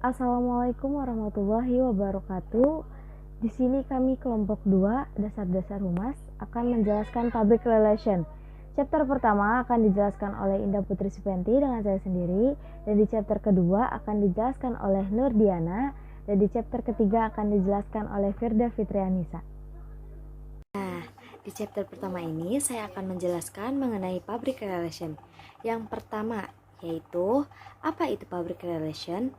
Assalamualaikum warahmatullahi wabarakatuh. Di sini kami kelompok 2 dasar-dasar humas akan menjelaskan public relation. Chapter pertama akan dijelaskan oleh Indah Putri Supenti dengan saya sendiri, dan di chapter kedua akan dijelaskan oleh Nur Diana, dan di chapter ketiga akan dijelaskan oleh Firda Fitrianisa. Nah, di chapter pertama ini saya akan menjelaskan mengenai public relation. Yang pertama yaitu apa itu public relation?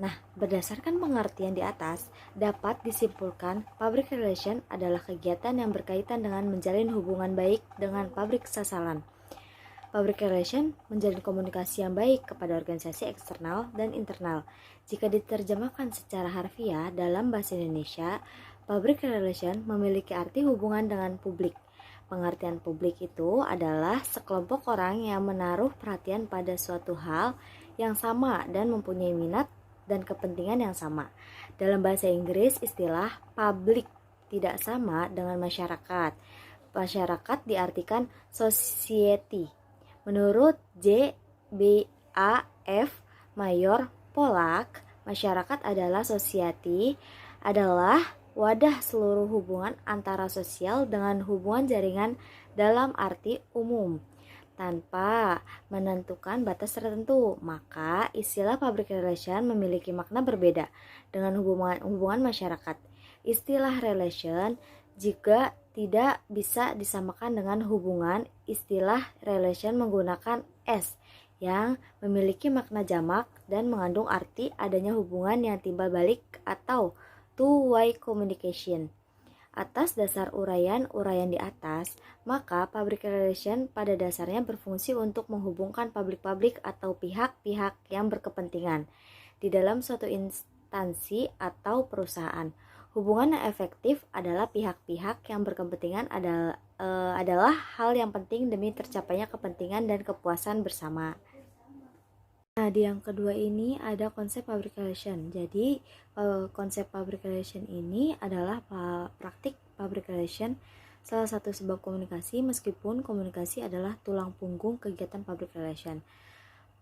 Nah, berdasarkan pengertian di atas, dapat disimpulkan public relation adalah kegiatan yang berkaitan dengan menjalin hubungan baik dengan publik sasaran. Public relation menjalin komunikasi yang baik kepada organisasi eksternal dan internal. Jika diterjemahkan secara harfiah dalam bahasa Indonesia, public relation memiliki arti hubungan dengan publik. Pengertian publik itu adalah sekelompok orang yang menaruh perhatian pada suatu hal yang sama dan mempunyai minat dan kepentingan yang sama. Dalam bahasa Inggris, istilah public tidak sama dengan masyarakat. Masyarakat diartikan society. Menurut JBAF Mayor Polak, masyarakat adalah society adalah wadah seluruh hubungan antara sosial dengan hubungan jaringan dalam arti umum tanpa menentukan batas tertentu. Maka istilah public relation memiliki makna berbeda dengan hubungan masyarakat. Istilah relation juga tidak bisa disamakan dengan hubungan. Istilah relation menggunakan S yang memiliki makna jamak dan mengandung arti adanya hubungan yang timbal balik atau two-way communication. Atas dasar uraian di atas, maka public relation pada dasarnya berfungsi untuk menghubungkan publik-publik atau pihak-pihak yang berkepentingan di dalam suatu instansi atau perusahaan. Hubungan yang efektif adalah pihak-pihak yang berkepentingan adalah hal yang penting demi tercapainya kepentingan dan kepuasan bersama. Nah, di yang kedua ini ada konsep public relation. Jadi, konsep public relation ini adalah praktik public relation, salah satu sebab komunikasi, meskipun komunikasi adalah tulang punggung kegiatan public relation.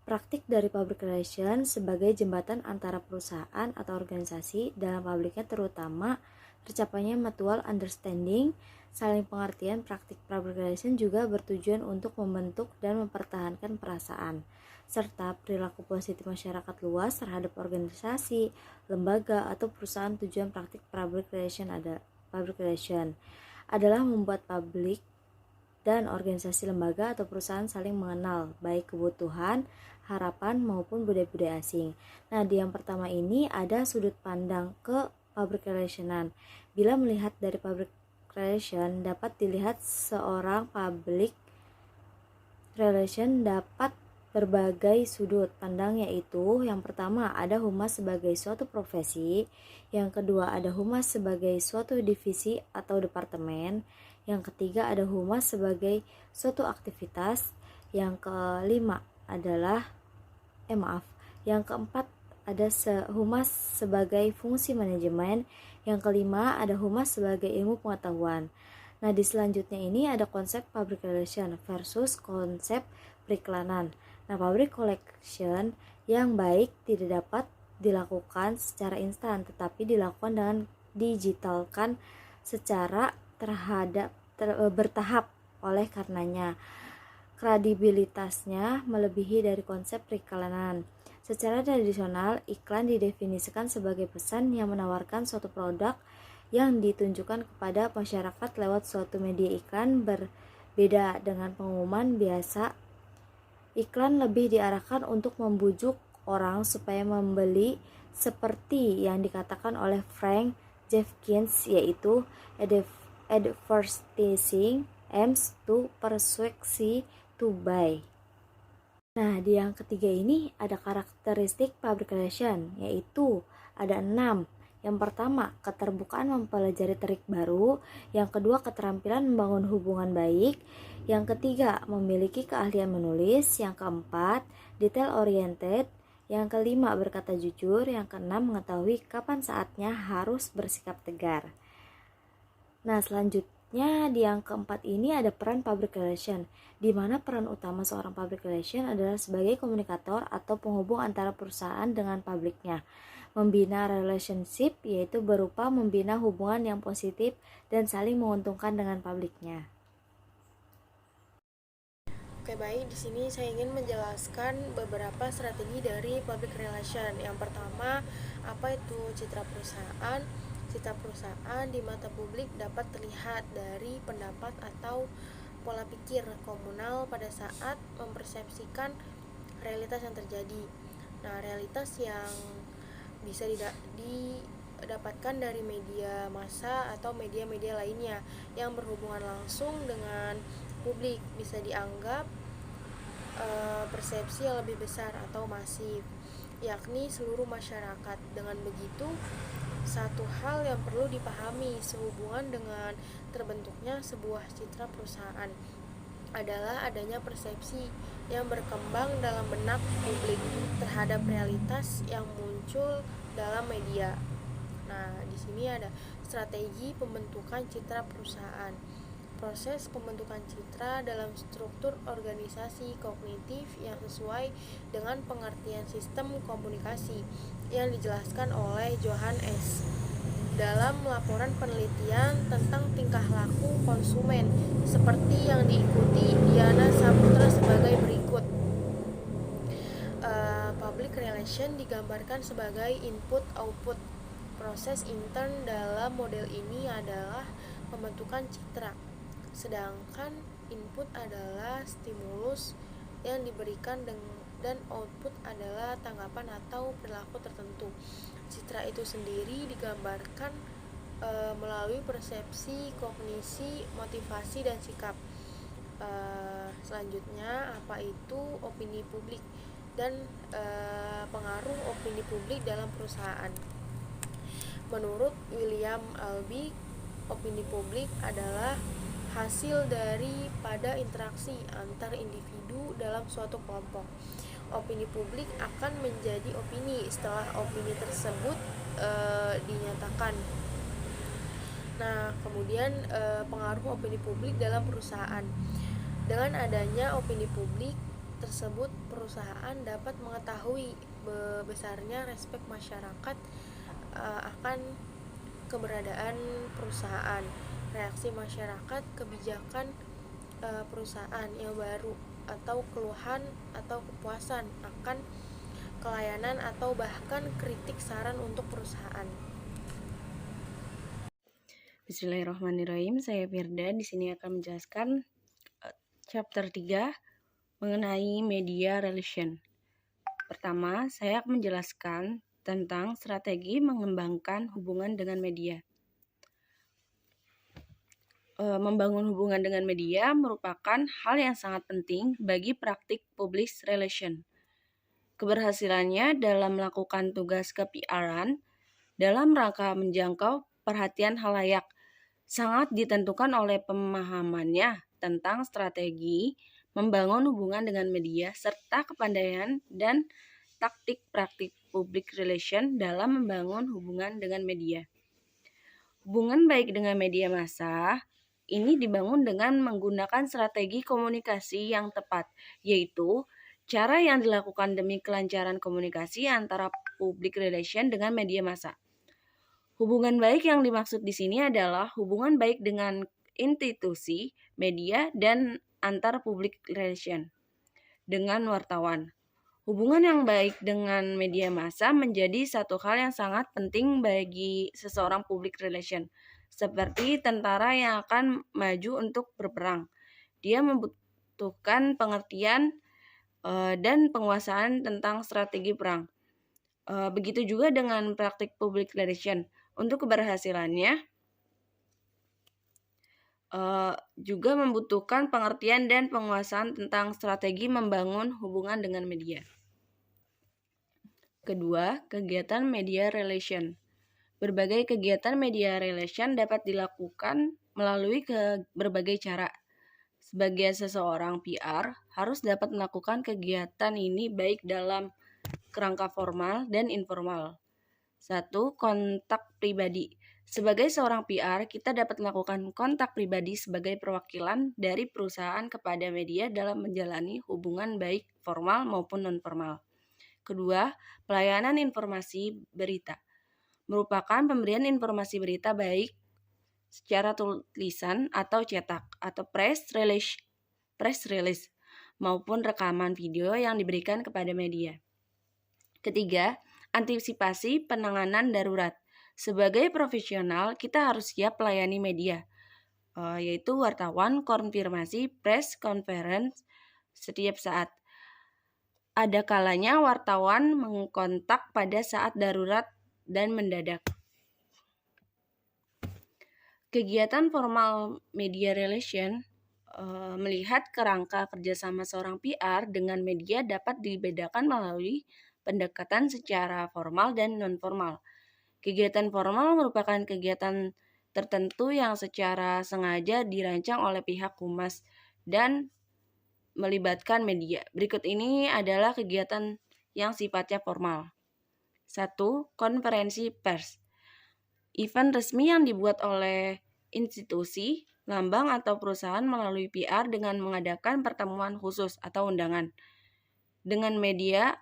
Praktik dari public relation sebagai jembatan antara perusahaan atau organisasi dalam publiknya, terutama tercapainya mutual understanding, saling pengertian. Praktik public relation juga bertujuan untuk membentuk dan mempertahankan perasaan serta perilaku positif masyarakat luas terhadap organisasi, lembaga, atau perusahaan. Tujuan praktik public relation adalah membuat publik dan organisasi, lembaga, atau perusahaan saling mengenal baik kebutuhan, harapan, maupun budaya-budaya asing. Nah, di yang pertama ini ada sudut pandang ke public relationan. Bila melihat dari public relation, dapat dilihat seorang public relation dapat berbagai sudut pandang, yaitu yang pertama ada humas sebagai suatu profesi, yang kedua ada humas sebagai suatu divisi atau departemen, yang ketiga ada humas sebagai suatu aktivitas, yang kelima adalah yang keempat ada humas sebagai fungsi manajemen, yang kelima ada humas sebagai ilmu pengetahuan. Nah, di selanjutnya ini ada konsep public relation versus konsep periklanan. Nah, public relation yang baik tidak dapat dilakukan secara instan, tetapi dilakukan dengan digitalkan secara bertahap. Oleh karenanya, kredibilitasnya melebihi dari konsep periklanan. Secara tradisional, iklan didefinisikan sebagai pesan yang menawarkan suatu produk yang ditunjukkan kepada masyarakat lewat suatu media. Iklan berbeda dengan pengumuman biasa. Iklan lebih diarahkan untuk membujuk orang supaya membeli, seperti yang dikatakan oleh Frank Jeffkins, yaitu advertising aims to persuade to buy. Nah, di yang ketiga ini ada karakteristik public relation, yaitu ada 6. Yang pertama, keterbukaan mempelajari trik baru. Yang kedua, keterampilan membangun hubungan baik. Yang ketiga, memiliki keahlian menulis. Yang keempat, detail oriented. Yang kelima, berkata jujur. Yang keenam, mengetahui kapan saatnya harus bersikap tegar. Nah, Selanjutnya, di yang keempat ini ada peran public relation, di mana peran utama seorang public relation adalah sebagai komunikator atau penghubung antara perusahaan dengan publiknya. Membina relationship yaitu berupa membina hubungan yang positif dan saling menguntungkan dengan publiknya. Oke, baik. Di sini saya ingin menjelaskan beberapa strategi dari public relation. Yang pertama, apa itu citra perusahaan? Citra perusahaan di mata publik dapat terlihat dari pendapat atau pola pikir komunal pada saat mempersepsikan realitas yang terjadi. Nah, realitas yang bisa didapatkan dari media massa atau media-media lainnya yang berhubungan langsung dengan publik bisa dianggap persepsi yang lebih besar atau masif, yakni seluruh masyarakat. Dengan begitu, satu hal yang perlu dipahami sehubungan dengan terbentuknya sebuah citra perusahaan adalah adanya persepsi yang berkembang dalam benak publik terhadap realitas yang muncul dalam media. Nah, di sini ada strategi pembentukan citra perusahaan. Proses pembentukan citra dalam struktur organisasi kognitif yang sesuai dengan pengertian sistem komunikasi yang dijelaskan oleh Johan S. dalam laporan penelitian tentang tingkah laku konsumen seperti yang diikuti Diana Saputra sebagai berikut. Public relation digambarkan sebagai input-output. Proses intern dalam model ini adalah pembentukan citra, sedangkan input adalah stimulus yang diberikan dan output adalah tanggapan atau perilaku tertentu. Citra itu sendiri digambarkan melalui persepsi, kognisi, motivasi, dan sikap. Selanjutnya, apa itu opini publik dan pengaruh opini publik dalam perusahaan. Menurut William Albee, opini publik adalah hasil daripada interaksi antar individu dalam suatu kelompok. Opini publik akan menjadi opini setelah opini tersebut dinyatakan. Nah, kemudian pengaruh opini publik dalam perusahaan. Dengan adanya opini publik tersebut, perusahaan dapat mengetahui besarnya respek masyarakat akan keberadaan perusahaan, reaksi masyarakat, kebijakan perusahaan yang baru, atau keluhan atau kepuasan akan kelayanan atau bahkan kritik saran untuk perusahaan. Bismillahirrahmanirrahim. Saya Firda di sini akan menjelaskan chapter 3 mengenai media relation. Pertama, saya akan menjelaskan tentang strategi mengembangkan hubungan dengan media. Membangun hubungan dengan media merupakan hal yang sangat penting bagi praktik public relation. Keberhasilannya dalam melakukan tugas ke-PR-an dalam rangka menjangkau perhatian halayak sangat ditentukan oleh pemahamannya tentang strategi membangun hubungan dengan media serta kepandaian dan taktik praktik public relation dalam membangun hubungan dengan media. Hubungan baik dengan media massa ini dibangun dengan menggunakan strategi komunikasi yang tepat, yaitu cara yang dilakukan demi kelancaran komunikasi antara public relation dengan media massa. Hubungan baik yang dimaksud di sini adalah hubungan baik dengan institusi, media, dan antar public relation dengan wartawan. Hubungan yang baik dengan media massa menjadi satu hal yang sangat penting bagi seseorang public relation, seperti tentara yang akan maju untuk berperang. Dia membutuhkan pengertian dan penguasaan tentang strategi perang. Begitu juga dengan praktik public relation. Untuk keberhasilannya juga membutuhkan pengertian dan penguasaan tentang strategi membangun hubungan dengan media. Kedua, kegiatan media relation. Berbagai kegiatan media relation dapat dilakukan melalui berbagai cara. Sebagai seseorang PR, harus dapat melakukan kegiatan ini baik dalam kerangka formal dan informal. 1. Kontak pribadi. Sebagai seorang PR, kita dapat melakukan kontak pribadi sebagai perwakilan dari perusahaan kepada media dalam menjalani hubungan baik formal maupun non-formal. Kedua, pelayanan informasi berita merupakan pemberian informasi berita baik secara tulisan atau cetak atau press release maupun rekaman video yang diberikan kepada media. Ketiga, antisipasi penanganan darurat. Sebagai profesional, kita harus siap melayani media, yaitu wartawan, konfirmasi, press conference setiap saat. Ada kalanya wartawan mengkontak pada saat darurat dan mendadak. Kegiatan formal media relation melihat kerangka kerjasama seorang PR dengan media dapat dibedakan melalui pendekatan secara formal dan non-formal. Kegiatan formal merupakan kegiatan tertentu yang secara sengaja dirancang oleh pihak humas dan melibatkan media. Berikut ini adalah kegiatan yang sifatnya formal. 1. Konferensi pers. Event resmi yang dibuat oleh institusi, lambang atau perusahaan melalui PR dengan mengadakan pertemuan khusus atau undangan dengan media.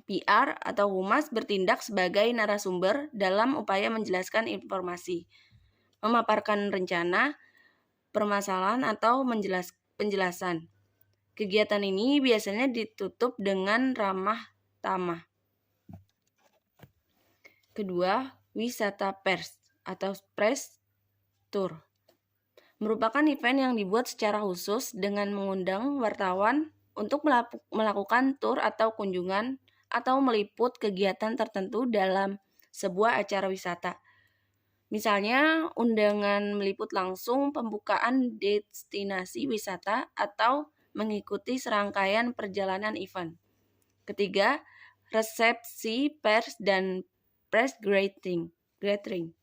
PR atau humas bertindak sebagai narasumber dalam upaya menjelaskan informasi, memaparkan rencana, permasalahan atau penjelasan. Kegiatan ini biasanya ditutup dengan ramah tamah. Kedua, wisata pers atau press tour merupakan event yang dibuat secara khusus dengan mengundang wartawan untuk melakukan tur atau kunjungan atau meliput kegiatan tertentu dalam sebuah acara wisata. Misalnya, undangan meliput langsung pembukaan destinasi wisata atau mengikuti serangkaian perjalanan event. Ketiga, resepsi pers dan press gathering.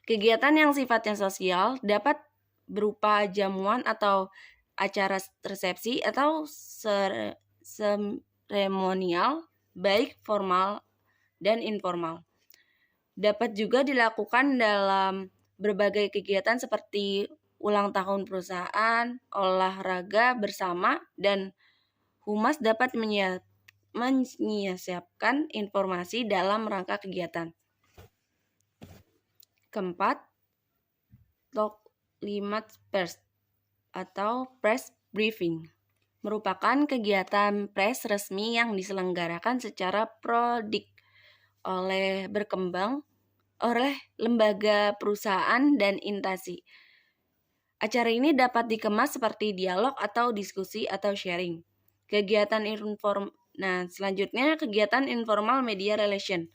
Kegiatan yang sifatnya sosial dapat berupa jamuan atau acara resepsi atau seremonial, baik formal dan informal. Dapat juga dilakukan dalam berbagai kegiatan seperti ulang tahun perusahaan, olahraga bersama, dan humas dapat menyiapkan informasi dalam rangka kegiatan. Keempat, talk limit pers atau press briefing merupakan kegiatan pers resmi yang diselenggarakan secara prodik oleh lembaga perusahaan dan instansi. Acara ini dapat dikemas seperti dialog atau diskusi atau sharing. Selanjutnya kegiatan informal media relation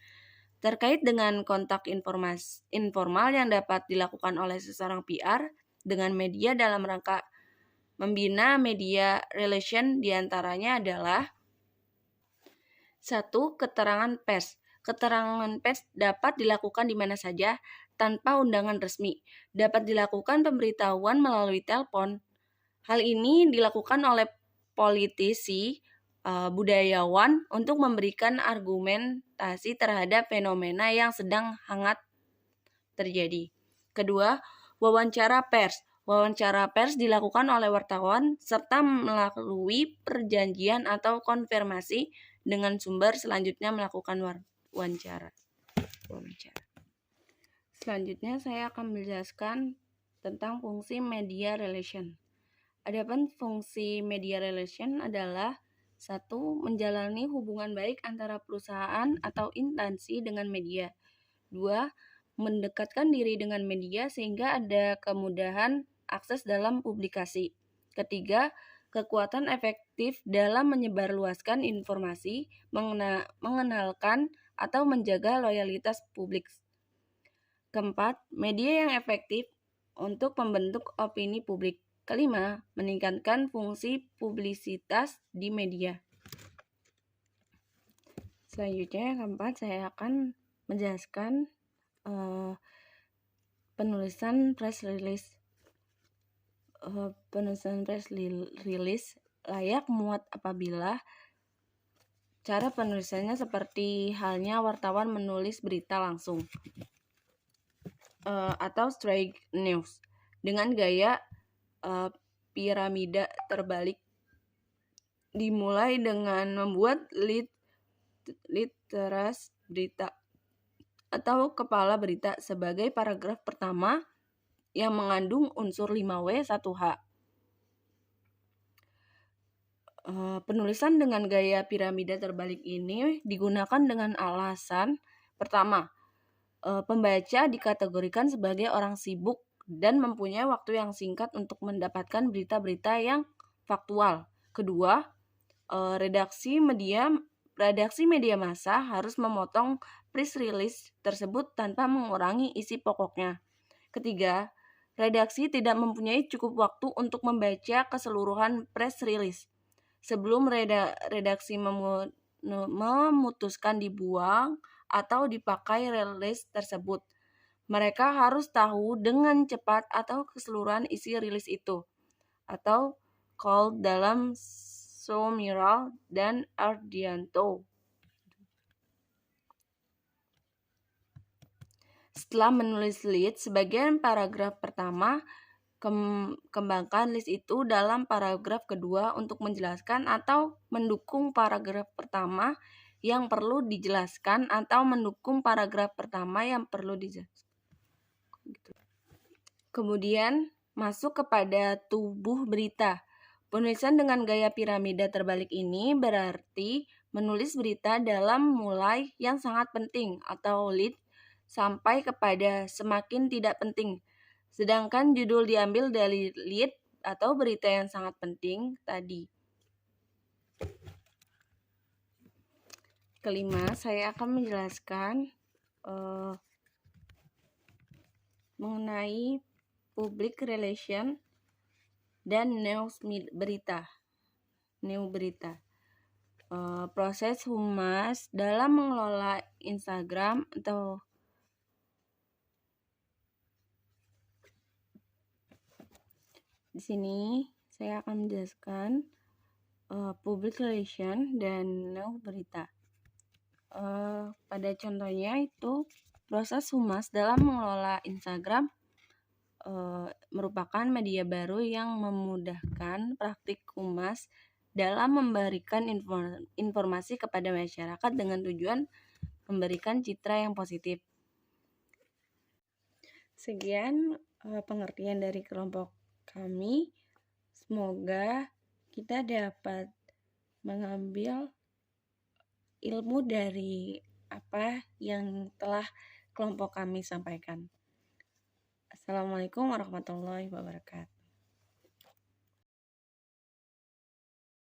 terkait dengan kontak informal yang dapat dilakukan oleh seorang PR dengan media dalam rangka membina media relation diantaranya adalah 1. Keterangan pers. Keterangan pers dapat dilakukan di mana saja tanpa undangan resmi. Dapat dilakukan pemberitahuan melalui telepon. Hal ini dilakukan oleh politisi, budayawan untuk memberikan argumentasi terhadap fenomena yang sedang hangat terjadi. Kedua, wawancara pers. Wawancara pers dilakukan oleh wartawan serta melalui perjanjian atau konfirmasi dengan sumber selanjutnya melakukan wawancara. Selanjutnya saya akan menjelaskan tentang fungsi media relation. Adapun fungsi media relation adalah 1. Menjalani hubungan baik antara perusahaan atau instansi dengan media. 2. Mendekatkan diri dengan media sehingga ada kemudahan akses dalam publikasi. Ketiga, kekuatan efektif dalam menyebarluaskan informasi, mengenalkan atau menjaga loyalitas publik. Keempat, media yang efektif untuk membentuk opini publik. Kelima, meningkatkan fungsi publisitas di media. Selanjutnya, yang keempat, saya akan menjelaskan penulisan press release. Penulisan press release layak muat apabila Cara penulisannya seperti halnya wartawan menulis berita langsung atau straight news dengan gaya piramida terbalik. Dimulai dengan membuat literas berita atau kepala berita sebagai paragraf pertama yang mengandung unsur 5W 1H. Penulisan dengan gaya piramida terbalik ini digunakan dengan alasan pertama, pembaca dikategorikan sebagai orang sibuk dan mempunyai waktu yang singkat untuk mendapatkan berita-berita yang faktual. Kedua, redaksi media massa harus memotong press release tersebut tanpa mengurangi isi pokoknya. Ketiga, redaksi tidak mempunyai cukup waktu untuk membaca keseluruhan press release sebelum redaksi memutuskan dibuang atau dipakai rilis tersebut. Mereka harus tahu dengan cepat atau keseluruhan isi rilis itu, atau call dalam Somiral dan Ardianto. Setelah menulis lead, sebagian paragraf pertama, kembangkan list itu dalam paragraf kedua untuk menjelaskan atau mendukung paragraf pertama yang perlu dijelaskan atau mendukung paragraf pertama yang perlu dijelaskan. Kemudian masuk kepada tubuh berita. Penulisan dengan gaya piramida terbalik ini berarti menulis berita dalam mulai yang sangat penting atau lead sampai kepada semakin tidak penting. Sedangkan judul diambil dari lead atau berita yang sangat penting tadi. Kelima, saya akan menjelaskan mengenai public relation dan news berita. Proses humas dalam mengelola Instagram atau di sini saya akan menjelaskan public relation dan news berita. Pada contohnya itu proses humas dalam mengelola Instagram merupakan media baru yang memudahkan praktik humas dalam memberikan informasi kepada masyarakat dengan tujuan memberikan citra yang positif. Sekian pengertian dari kelompok kami. Semoga kita dapat mengambil ilmu dari apa yang telah kelompok kami sampaikan. Assalamualaikum warahmatullahi wabarakatuh.